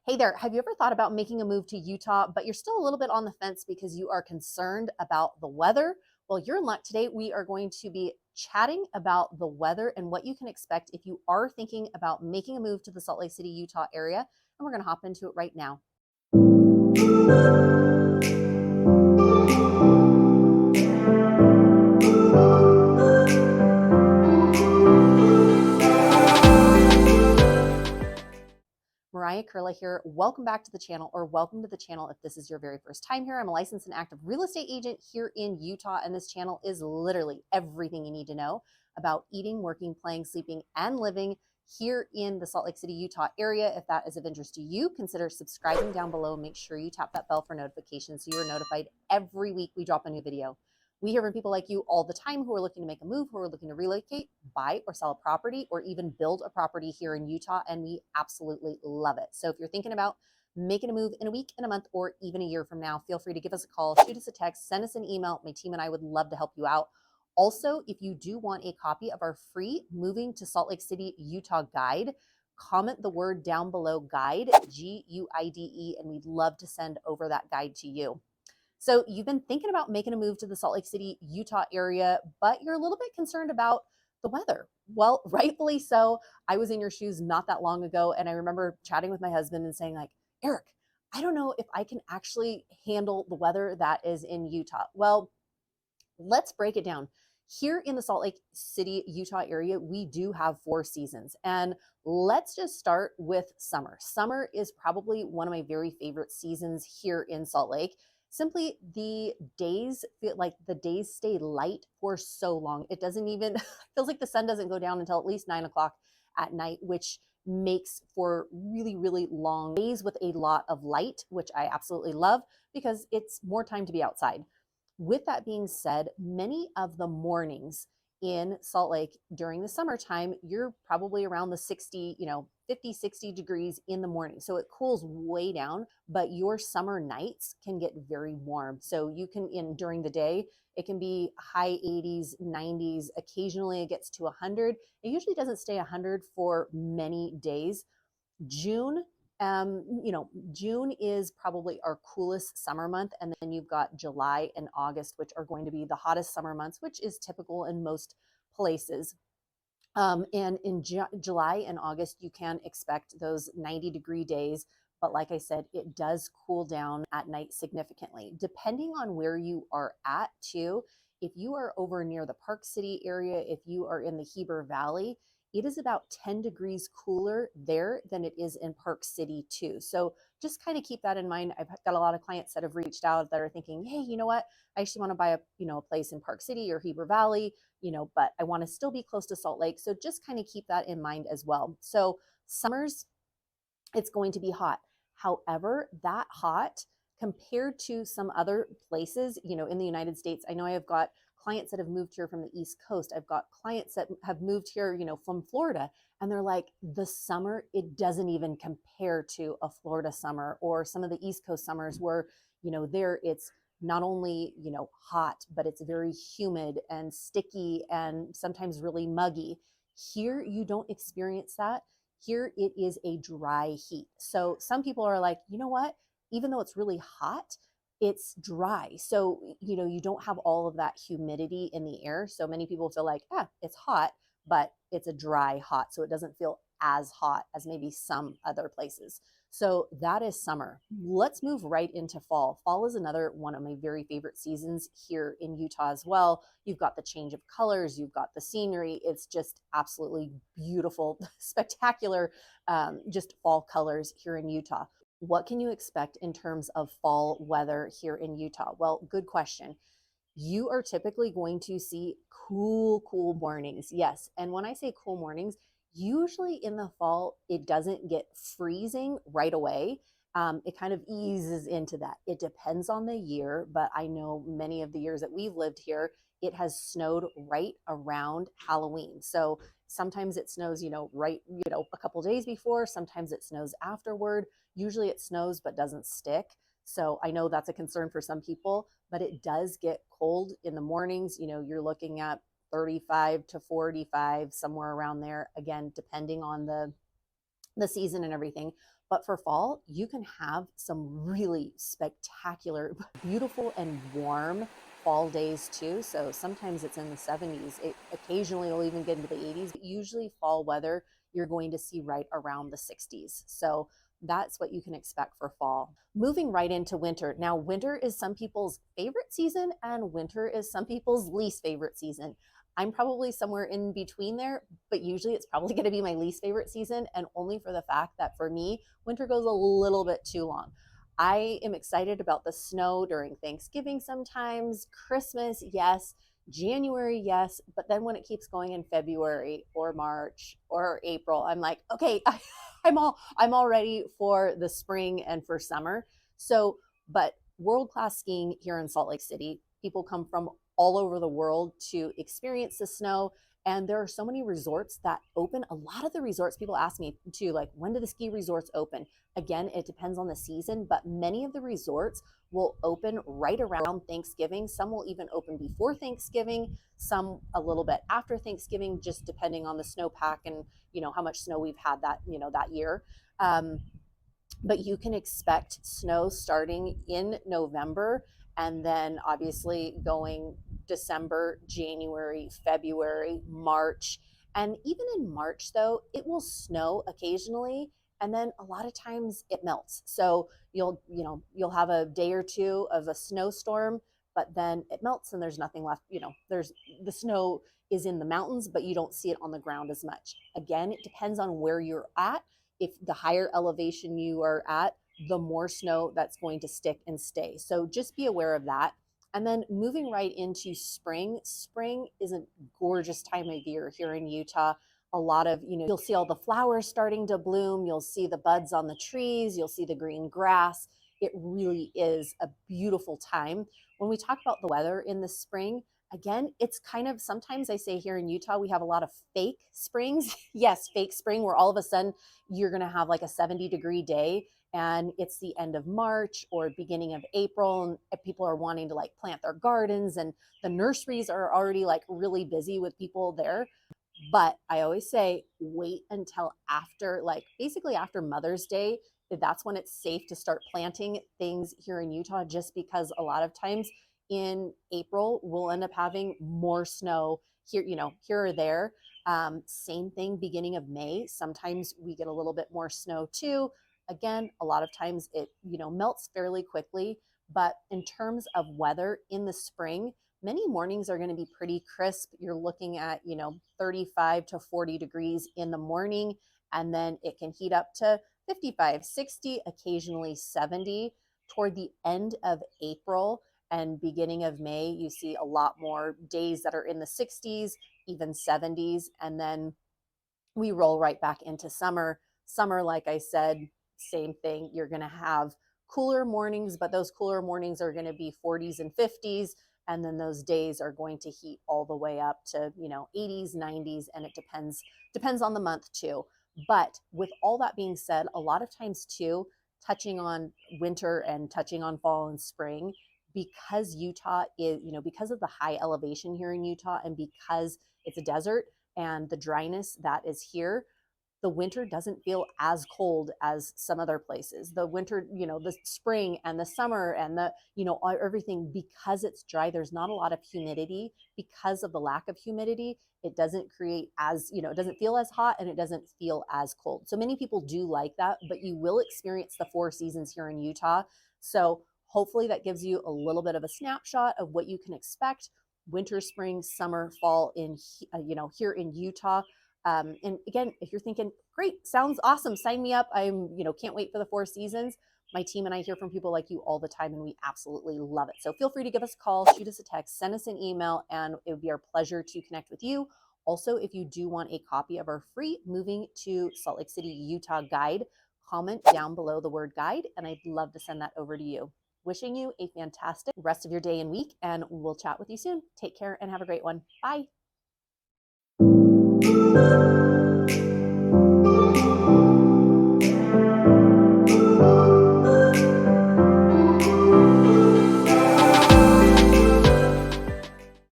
Hey there, have you ever thought about making a move to Utah, but you're still a little bit on the fence because you are concerned about the weather? Well, you're in luck. Today, we are going to be chatting about the weather and what you can expect if you are thinking about making a move to the Salt Lake City, Utah area. And we're going to hop into it right now. Mariah Koehle here. Welcome back to the channel, or welcome to the channel if this is your very first time here. I'm a licensed and active real estate agent here in Utah, and this channel is literally everything you need to know about eating, working, playing, sleeping, and living here in the Salt Lake City, Utah area. If that is of interest to you, consider subscribing down below. Make sure you tap that bell for notifications so you're notified every week we drop a new video. We hear from people like you all the time who are looking to make a move, who are looking to relocate, buy or sell a property, or even build a property here in Utah, and we absolutely love it. So if you're thinking about making a move in a week, in a month, or even a year from now, feel free to give us a call, shoot us a text, send us an email. My team and I would love to help you out. Also, if you do want a copy of our free Moving to Salt Lake City, Utah guide, comment the word down below, guide, Guide, and we'd love to send over that guide to you. So you've been thinking about making a move to the Salt Lake City, Utah area, but you're a little bit concerned about the weather. Well, rightfully so. I was in your shoes not that long ago, and I remember chatting with my husband and saying, like, Eric, I don't know if I can actually handle the weather that is in Utah. Well, let's break it down. Here in the Salt Lake City, Utah area, we do have 4 seasons. And let's just start with summer. Summer is probably one of my very favorite seasons here in Salt Lake. Simply the days feel like the days stay light for so long. It doesn't even feels like the sun doesn't go down until at least 9 o'clock at night, which makes for really, really long days with a lot of light, which I absolutely love because it's more time to be outside. With that being said, many of the mornings in Salt Lake during the summertime, you're probably around the 60, 50, 60 degrees in the morning. So it cools way down, but your summer nights can get very warm. So you can, during the day, it can be high 80s, 90s. Occasionally it gets to 100. It usually doesn't stay 100 for many days. June, June is probably our coolest summer month. And then you've got July and August, which are going to be the hottest summer months, which is typical in most places. And in July and August, you can expect those 90-degree days. But like I said, it does cool down at night significantly. Depending on where you are at, too, if you are over near the Park City area, if you are in the Heber Valley, it is about 10 degrees cooler there than it is in Park City, too. So just kind of keep that in mind. I've got a lot of clients that have reached out that are thinking, hey, you know what? I actually want to buy a place in Park City or Heber Valley, but I want to still be close to Salt Lake. So just kind of keep that in mind as well. So summers, it's going to be hot. However, that hot compared to some other places, in the United States, I know I have got clients that have moved here from the East Coast. I've got clients that have moved here, from Florida, and they're like, the summer, it doesn't even compare to a Florida summer or some of the East Coast summers where, there it's not only, hot, but it's very humid and sticky and sometimes really muggy. Here, you don't experience that. Here, it is a dry heat. So some people are like, you know what? Even though it's really hot, it's dry. So, you don't have all of that humidity in the air. So many people feel like, it's hot, but it's a dry hot. So it doesn't feel as hot as maybe some other places. So that is summer. Let's move right into fall. Fall is another one of my very favorite seasons here in Utah as well. You've got the change of colors, you've got the scenery. It's just absolutely beautiful, spectacular, just fall colors here in Utah. What can you expect in terms of fall weather here in Utah? Well, good question. You are typically going to see cool mornings. Yes. And when I say cool mornings, usually in the fall, it doesn't get freezing right away. It kind of eases into that. It depends on the year, but I know many of the years that we've lived here, it has snowed right around Halloween. So sometimes it snows, right, a couple days before, sometimes it snows afterward. Usually it snows but doesn't stick. So I know that's a concern for some people, but it does get cold in the mornings. You're looking at 35 to 45, somewhere around there, again, depending on the season and everything. But for fall, you can have some really spectacular, beautiful and warm fall days too. So sometimes it's in the 70s. It occasionally will even get into the 80s, but usually fall weather you're going to see right around the 60s. So that's what you can expect for fall. Moving right into winter. Now, winter is some people's favorite season and winter is some people's least favorite season. I'm probably somewhere in between there, but usually it's probably going to be my least favorite season, and only for the fact that for me, winter goes a little bit too long. I am excited about the snow during Thanksgiving sometimes, Christmas, yes, January, yes, but then when it keeps going in February or March or April, I'm like, okay, I'm all ready for the spring and for summer. So, but world-class skiing here in Salt Lake City, people come from all over the world to experience the snow. And there are so many resorts that open. A lot of the resorts, people ask me too, like, when do the ski resorts open? Again, it depends on the season, but many of the resorts will open right around Thanksgiving. Some will even open before Thanksgiving, some a little bit after Thanksgiving, just depending on the snowpack and, how much snow we've had that year. Um, but you can expect snow starting in November and then obviously going December, January, February, March. And even in March, though, it will snow occasionally. And then a lot of times it melts. So you'll have a day or two of a snowstorm, but then it melts and there's nothing left. There's the snow is in the mountains, but you don't see it on the ground as much. Again, it depends on where you're at. If the higher elevation you are at, the more snow that's going to stick and stay. So just be aware of that. And then moving right into spring. Spring is a gorgeous time of year here in Utah. A lot of, you'll see all the flowers starting to bloom. You'll see the buds on the trees. You'll see the green grass. It really is a beautiful time. When we talk about the weather in the spring, again, it's kind of, sometimes I say here in Utah, we have a lot of fake springs. Yes, fake spring, where all of a sudden you're going to have like a 70-degree day and it's the end of March or beginning of April, and people are wanting to like plant their gardens and the nurseries are already like really busy with people there. But I always say, wait until after, like basically after Mother's Day. That's when it's safe to start planting things here in Utah, just because a lot of times in April, we'll end up having more snow here, here or there. Same thing beginning of May. Sometimes we get a little bit more snow too. Again, a lot of times it, melts fairly quickly. But in terms of weather in the spring, many mornings are going to be pretty crisp. You're looking at, 35 to 40 degrees in the morning, and then it can heat up to 55, 60, occasionally 70. Toward the end of April and beginning of May, you see a lot more days that are in the 60s, even 70s. And then we roll right back into summer. Summer, like I said, same thing. You're going to have cooler mornings, but those cooler mornings are going to be 40s and 50s. And then those days are going to heat all the way up to, 80s, 90s. And it depends on the month too. But with all that being said, a lot of times too, touching on winter and touching on fall and spring, because Utah is, because of the high elevation here in Utah and because it's a desert and the dryness that is here, the winter doesn't feel as cold as some other places. The winter, the spring and the summer and the, everything, because it's dry, there's not a lot of humidity. Because of the lack of humidity, it doesn't create as, it doesn't feel as hot and it doesn't feel as cold. So many people do like that, but you will experience the 4 seasons here in Utah. So hopefully that gives you a little bit of a snapshot of what you can expect winter, spring, summer, fall in, here in Utah. And again, if you're thinking, great, sounds awesome, sign me up. I'm, can't wait for the 4 seasons. My team and I hear from people like you all the time, and we absolutely love it. So feel free to give us a call, shoot us a text, send us an email, and it would be our pleasure to connect with you. Also, if you do want a copy of our free Moving to Salt Lake City, Utah guide, comment down below the word guide, and I'd love to send that over to you. Wishing you a fantastic rest of your day and week, and we'll chat with you soon. Take care and have a great one. Bye.